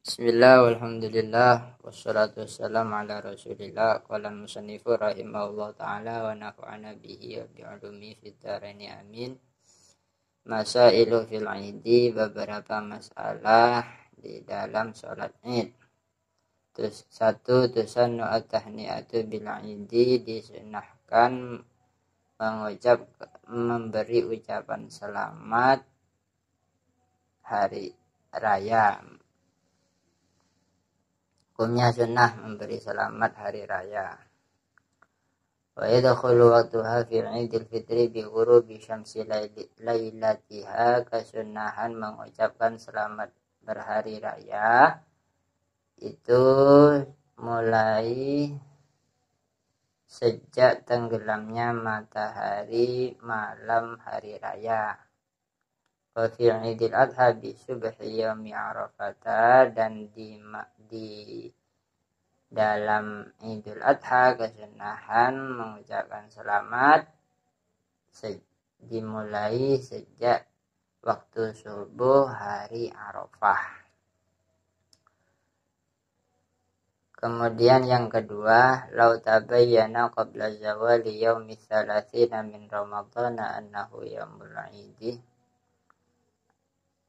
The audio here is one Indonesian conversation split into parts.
Bismillah walhamdulillah wassalatu wassalamu ala rasulillah qala al-musannifu rahimahullah ta'ala wa nafa'ana bihi wa bi'ulumi fid dharaini amin. Masailu fil idi, beberapa masalah di dalam sholat id. Terus satu, tusannu at-tahni'atu bil idi, disunahkan memberi ucapan selamat hari raya. Hukumnya sunnah memberi selamat hari raya. Wa yadkhulu waqtuha fi 'idil fitri bi ghurubi syamsi lailatiha, kesunahan mengucapkan selamat berhari raya itu mulai sejak tenggelamnya matahari malam hari raya. Wa fi 'idil adha bi subhi yaumi arafah, dan di dalam Idul Adha kesunahan mengucapkan selamat dimulai sejak waktu subuh hari Arafah. Kemudian yang kedua, lau tabayyana qabla zawali yaumi tsalatsina min Ramadhan annahu yaumul 'idi,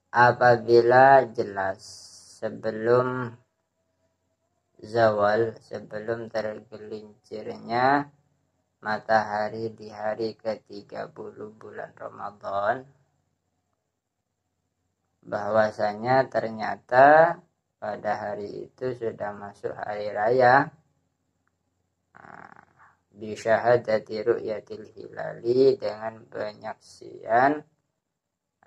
apabila jelas sebelum zawal, sebelum tergelincirnya matahari di hari ke-30 bulan Ramadan, bahwasanya ternyata pada hari itu sudah masuk hari raya, bi syahadati ru'yatil hilali, dengan penyaksian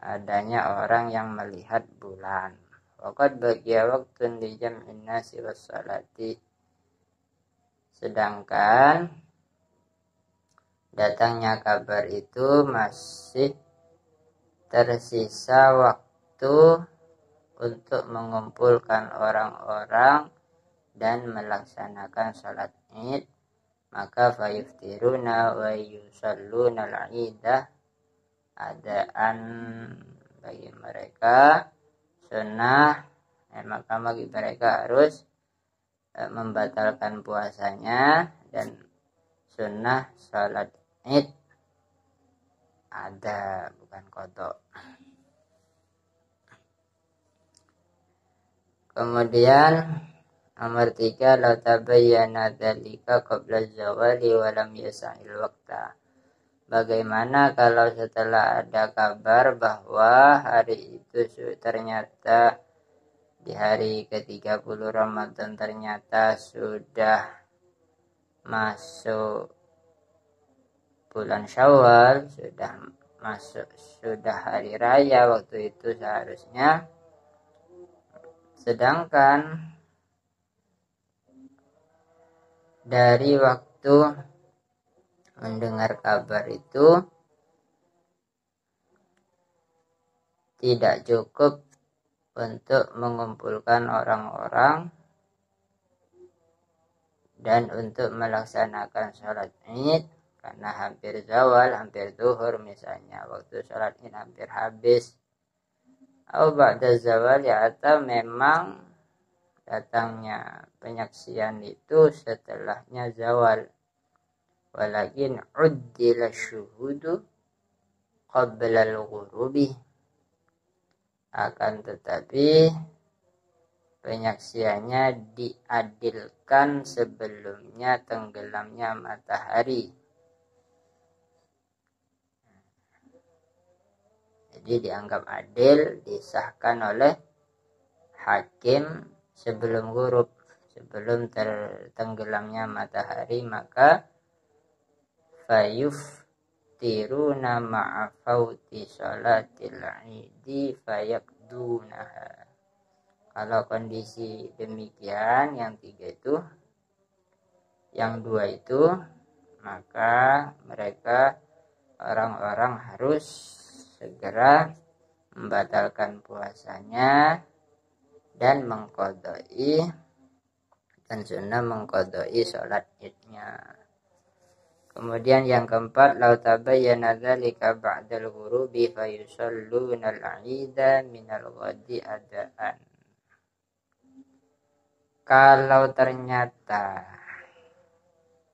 adanya orang yang melihat bulan. Waqad baqiya waqtun li jam'in nasi wassalati, sedangkan datangnya kabar itu masih tersisa waktu untuk mengumpulkan orang-orang dan melaksanakan salat Id, maka fayuftiruna wa yusalluna al-idah, adaan bagi mereka sunnah, maka bagi mereka harus membatalkan puasanya, dan sunnah salat Id ada, bukan qada. Kemudian nomor 3, la tabayyana dzalika qabla zawali wa lam yasa'il waqta. Bagaimana kalau setelah ada kabar bahwa hari itu ternyata di hari ke-30 Ramadan ternyata sudah masuk bulan Syawal, sudah hari raya waktu itu seharusnya, sedangkan dari waktu mendengar kabar itu tidak cukup untuk mengumpulkan orang-orang dan untuk melaksanakan sholat Id, karena hampir zawal, hampir zuhur misalnya, waktu sholat Id hampir habis, atau ba'da zawal, ya, atau memang datangnya penyaksian itu setelahnya zawal. Walakin uddila syuhudu qabla al-ghurubi, akan tetapi penyaksiannya diadilkan sebelumnya tenggelamnya matahari. Jadi dianggap adil, disahkan oleh hakim sebelum ghurub, sebelum tenggelamnya matahari, maka fayuftiruna ma'a fauti sholatil idi fayaqdunaha. Kalau kondisi demikian, yang 3 itu, yang 2 itu, maka mereka orang-orang harus segera membatalkan puasanya dan mengqadai, dan sunnah mengqadai sholat idnya. Kemudian yang keempat, lau tabayyana dzalika ba'dal ghurubi fayusalluna al-'ida minal ghadi adaan. Kalau ternyata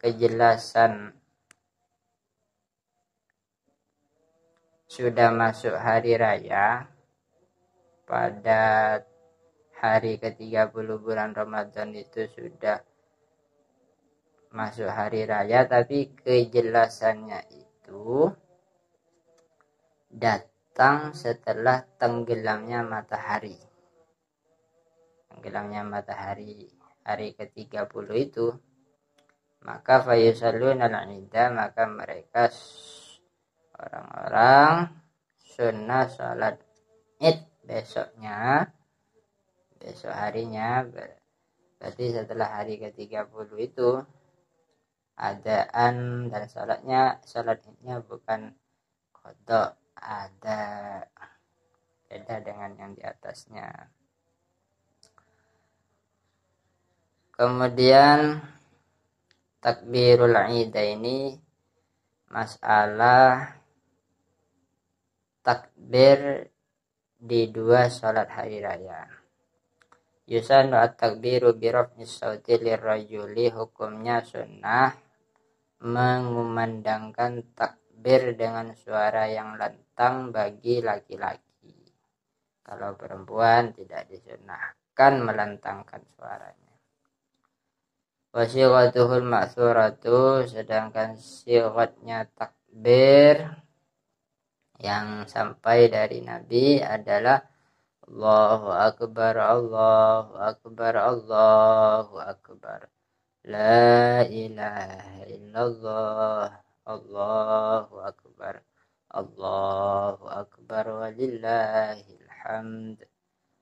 kejelasan sudah masuk hari raya pada hari ke-30 bulan Ramadan, itu sudah masuk hari raya, tapi kejelasannya itu datang setelah tenggelamnya matahari. Tenggelamnya matahari hari ke-30 itu, maka fayusalluna al-ida, maka mereka orang-orang sunnah salat id besok harinya. Berarti setelah hari ke-30 itu adaan dan salat idnya bukan qada, ada beda dengan yang di atasnya. Kemudian takbirul idaini, masalah takbir di dua salat hari raya. Yusanu at-takbiru bi raf'is sauti lirrajuli, hukumnya sunnah mengumandangkan takbir dengan suara yang lantang bagi laki-laki. Kalau perempuan tidak disunnahkan melantangkan suaranya. Wasighatuhul ma'thuratu, sedangkan sighatnya takbir yang sampai dari Nabi adalah Allahu Akbar, Allahu Akbar, Allahu Akbar, La ilaha illallah, Allahu Akbar, Allahu Akbar, walillahil hamd,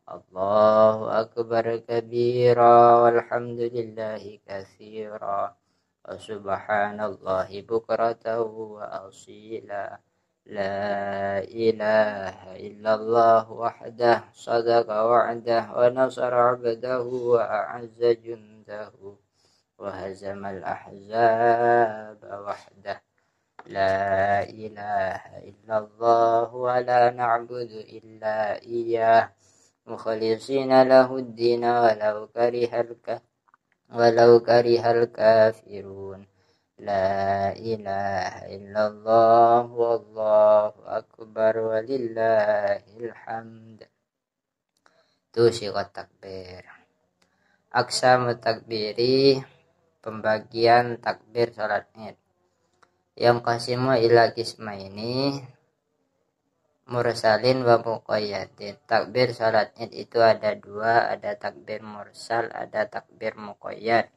Allahu Akbar kabira, walhamdulillahi katsira, wa subhanallahi bukratan wa asila, la ilaha illallah wahdah, sadaqa wa'dah, wa nasara 'abdahu, wa a'azza jundahu, wa hazamal ahzaba wahdah, la ilaha illallah, wa la na'budu illa iyyah, mukhlishina lahuddin walau karihal kafirun, la ilaha illallah, wallahu akbar, walillahil hamd. Itu sigat takbir. Aqsamu takbiri, pembagian takbir salat Id. Yang qasimu ila qismaini, mursalin wa muqayyadin. Takbir salat Id itu ada dua, ada takbir mursal, ada takbir muqayyad.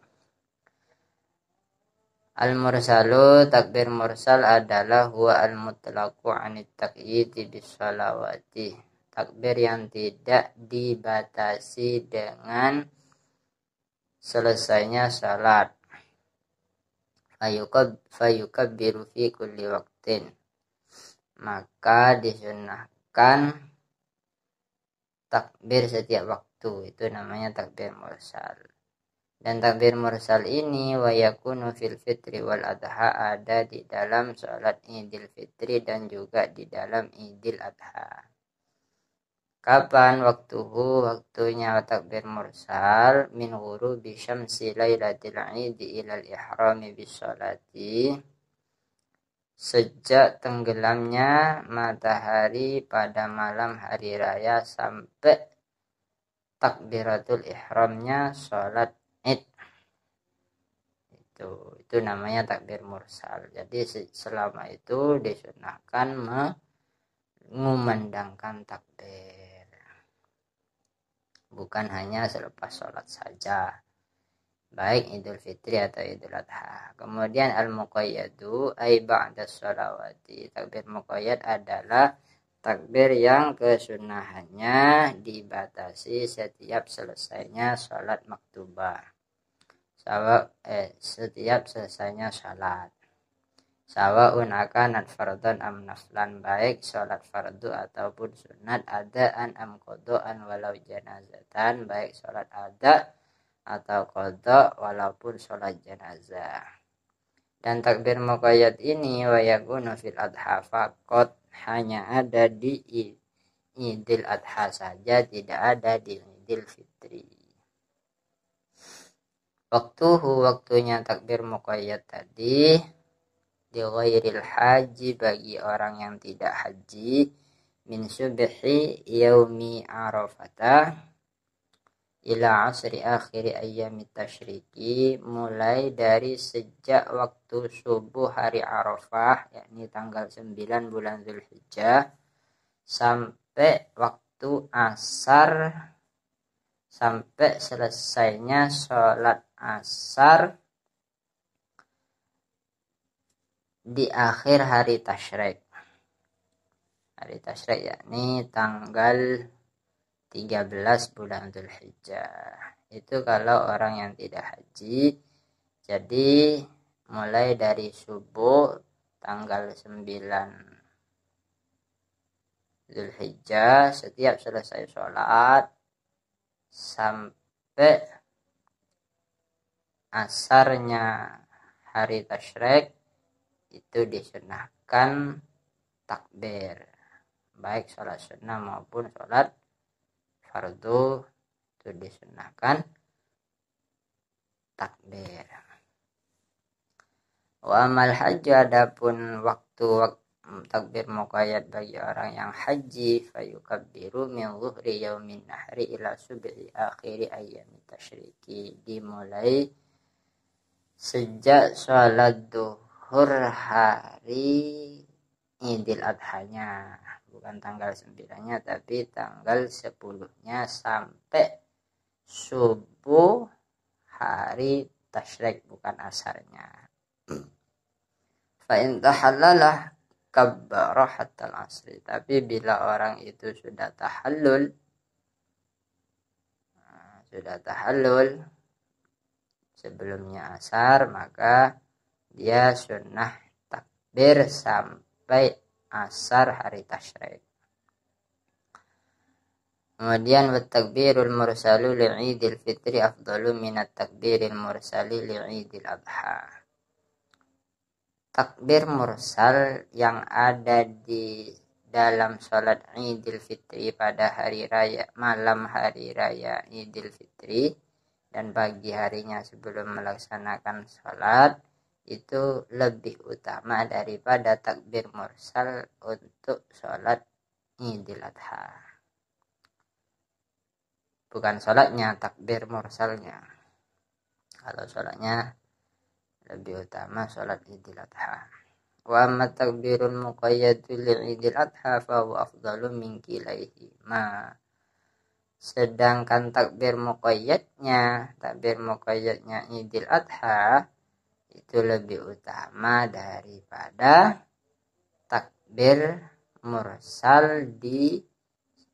Al-mursalu, takbir mursal adalah huwa al-mutlaqu 'anit taqyidi bis shalawati, takbir yang tidak dibatasi dengan selesainya salat. Fayukabbiru fi kulli waqtin, maka disunnahkan takbir setiap waktu, itu namanya takbir mursal. Dan takbir mursal ini wa yakunu fil fitri wal adha, ada di dalam salat Idul Fitri dan juga di dalam Idul Adha. Kapan waktunya takbir mursal? Min ghurubi syamsi lailatil Idi ilal ihrami bis salati, sejak tenggelamnya matahari pada malam hari raya sampai takbiratul ihramnya salat Id. Itu namanya takbir mursal. Jadi selama itu disunahkan mengumandangkan takbir, bukan hanya selepas sholat saja, baik Idul Fitri atau Idul Adha. Kemudian al-muqayyadu ay ba'da sholawati, takbir muqayyad adalah takbir yang kesunahannya dibatasi setiap selesainya sholat maktubah, setiap selesainya sholat. Sawa'un akanat fardhan am naflan, baik sholat fardu ataupun sunat, adaan am qada'an walau janazatan, baik sholat ada atau qada walaupun sholat janazah. Dan takbir muqayyad ini wa yakunu fil adha faqat, hanya ada di Idul Adha saja, tidak ada di Idul Fitri. waktunya takbir muqayyad tadi di ghairil haji bagi orang yang tidak haji min subhi yaumi arafata ila asri akhiri ayyamit tasyriki, mulai dari sejak waktu subuh hari Arafah yakni tanggal 9 bulan Zulhijjah sampai waktu asar, sampai selesainya sholat asar di akhir hari tasyrik. Hari tasyrik yakni tanggal 13 bulan Dzulhijjah. Itu kalau orang yang tidak haji. Jadi mulai dari subuh tanggal 9 Dzulhijjah, setiap selesai sholat sampai asarnya hari tasyrik itu disunahkan takbir, baik sholat sunnah maupun sholat fardu itu disunahkan takbir. Wa amal haji, adapun waktu takbir muqayyad bagi orang yang haji, fayukabbiru min zuhri yaumin nahri ila subhi akhiri ayyamit tasyriki, dimulai sejak sholat duhur hari Idul Adhanya, bukan tanggal 9-nya tapi tanggal 10-nya sampai subuh hari tasyrik, bukan asarnya. Fa in tahallalah kabbara hatta al-asri, tapi bila orang itu sudah tahallul sebelumnya asar, maka dia sunnah takbir sampai asar hari tasyrik. Kemudian takbirul mursalu li'idil fitri afdalu minat takbiril mursali li'idil adha. Takbir mursal yang ada di dalam sholat Idul Fitri pada hari raya, malam hari raya Idul Fitri dan pagi harinya sebelum melaksanakan sholat, itu lebih utama daripada takbir mursal untuk sholat Idul Adha. Bukan sholatnya, takbir mursalnya. Kalau sholatnya lebih utama sholat Idul Adha. Wa amma takbirul muqayyadu li'idil adha fa huwa afdalu min kilaihima. Sedangkan takbir muqayyadnya Idul Adha itu lebih utama daripada takbir mursal di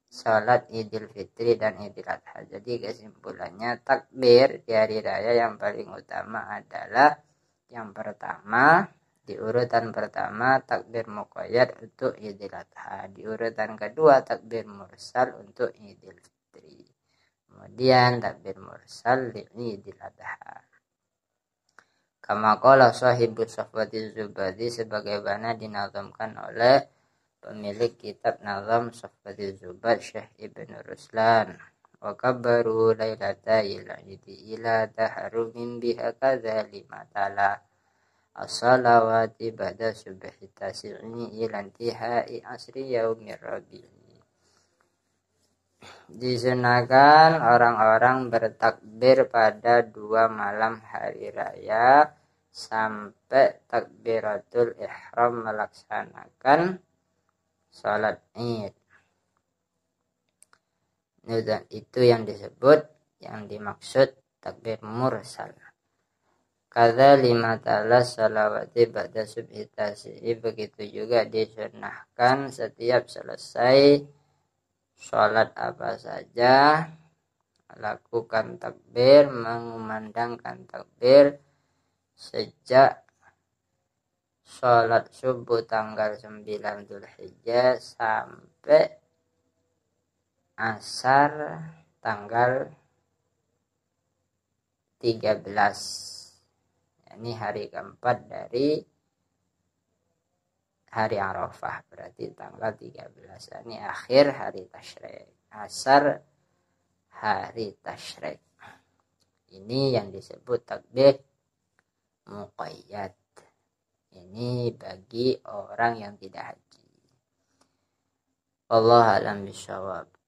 sholat Idul Fitri dan Idul Adha. Jadi kesimpulannya, takbir di hari raya yang paling utama adalah yang pertama, di urutan pertama takbir muqayyad untuk Idul Adha, di urutan kedua takbir mursal untuk Idul Fitri, kemudian takbir mursal di Idul Adha. Kama qala sahibu Safwati Zubadi, sebagaimana dinazamkan oleh pemilik kitab Nazam Safwati Zubad, Syekh Ibn Ruslan. Wa kabbaru lailata il'idi ila taharumin biha kadha limatala as-salawati ba'da subhi tasi'ni ila intihai asri yaumir rabi'i. Disunahkan orang-orang bertakbir pada 2 malam hari raya sampai takbiratul ihram melaksanakan salat Id. Dan itu yang dimaksud takbir mursal. Kadza limatala salawati ba'da subhi tasi'i, begitu juga disunahkan setiap selesai sholat apa saja lakukan takbir, mengumandangkan takbir sejak sholat subuh tanggal 9 Dzulhijjah sampai asar tanggal 13, ini hari keempat dari hari Arafah, berarti tanggal 13, ini akhir hari tasyrik, asar hari tasyrik. Ini yang disebut takbir muqayyad. Ini bagi orang yang tidak haji. Allah alam bisawab.